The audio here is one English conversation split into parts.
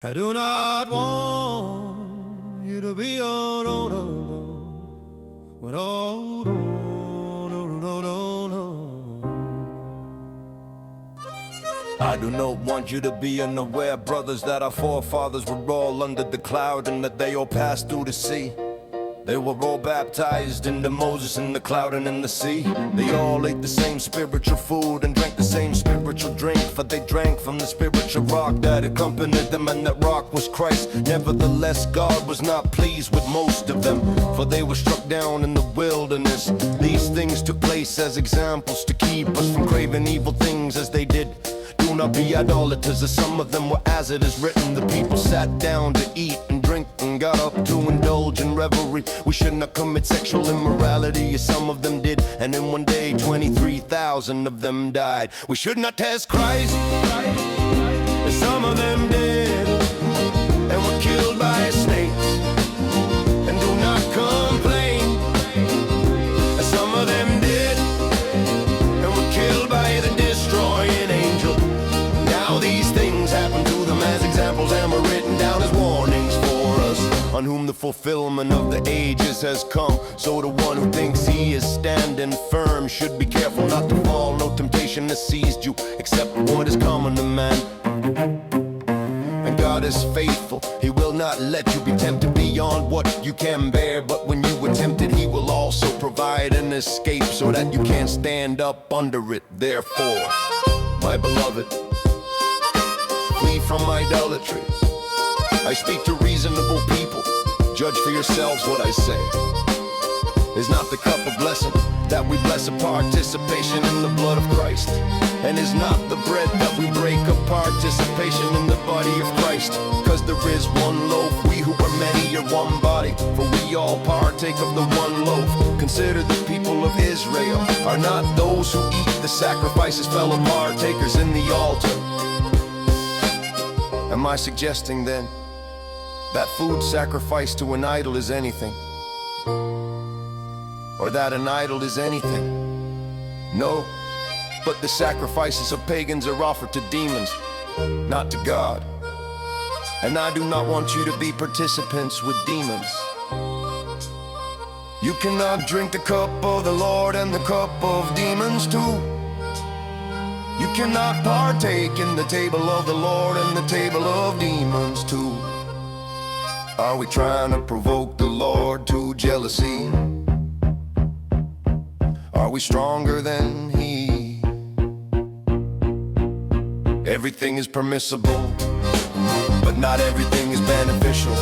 I do not want you to be alone, alone. But oh, no, no, no, no, no. I do not want you to be unaware, brothers, that our forefathers were all under the cloud and that they all passed through the sea. They were all baptized into Moses in the cloud and in the sea. They all ate the same spiritual food and drank the same spiritual drink, for they drank from the spiritual rock that accompanied them, and that rock was Christ. Nevertheless, God was not pleased with most of them, for they were struck down in the wilderness. These things took place as examples to keep us from craving evil things as they did. Do not be idolaters, as some of them were, as it is written. The people sat down to eat and drink and got up to indulge in revelry. We should not commit sexual immorality, as some of them did, and in one day 23,000 of them died. We should not test Christ, as some of them did, and were killed by snakes. And do not complain, as some of them did, and were killed by the destroying angel. Now these things happen to them as examples and were written down as warnings for us, on whom the fulfillment of the ages has come. So the one who thinks he is standing firm should be careful not to fall. No temptation has seized you except what is common to man. And God is faithful, He will not let you be tempted beyond what you can bear. But when you are tempted, He will also provide an escape so that you can't stand up under it. Therefore, my beloved, flee from idolatry. I speak to reasonable people. Judge for yourselves what I say. Is not the cup of blessing that we bless a participation in the blood of Christ? And is not the bread that we break a participation in the body of Christ? Cause there is one loaf, we who are many are one body, for we all partake of the one loaf. Consider the people of Israel, are not those who eat the sacrifices fellow partakers in the altar? Am I suggesting then that food sacrificed to an idol is anything? Or that an idol is anything? No, but the sacrifices of pagans are offered to demons, not to God. And I do not want you to be participants with demons. You cannot drink the cup of the Lord and the cup of demons too. You cannot partake in the table of the Lord and the table of demons too. Are we trying to provoke the Lord to jealousy? Are we stronger than He? Everything is permissible, but not everything is beneficial.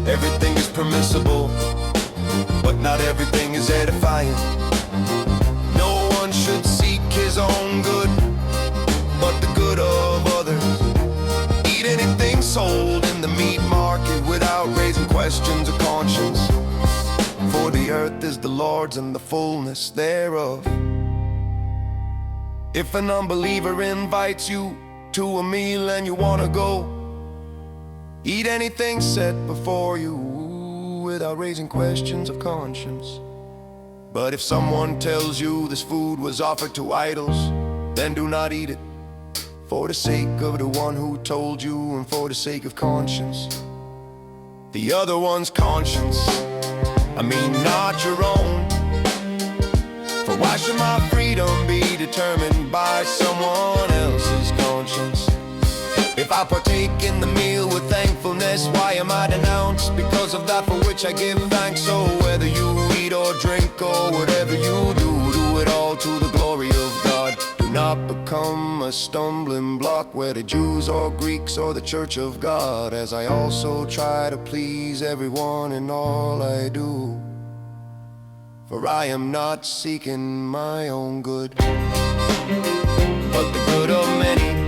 Everything is permissible, but not everything is edifying. No one should seek his own good, but the good of others. Eat anything sold in the meat market without raising questions of conscience. For the earth is the Lord's and the fullness thereof. If an unbeliever invites you to a meal and you wanna go, eat anything set before you without raising questions of conscience. But if someone tells you this food was offered to idols, then do not eat it, for the sake of the one who told you and for the sake of conscience. The other one's conscience, I mean not your own. For why should my freedom be determined by someone else's conscience? If I partake in the meal with thankfulness, why am I denounced? Because of that for which I give thanks. So whether you eat or drink or whatever you do, do it all to the glory of God. Do not become a stumbling block, whether Jews or Greeks or the Church of God, as I also try to please everyone in all I do. For I am not seeking my own good, but the good of many,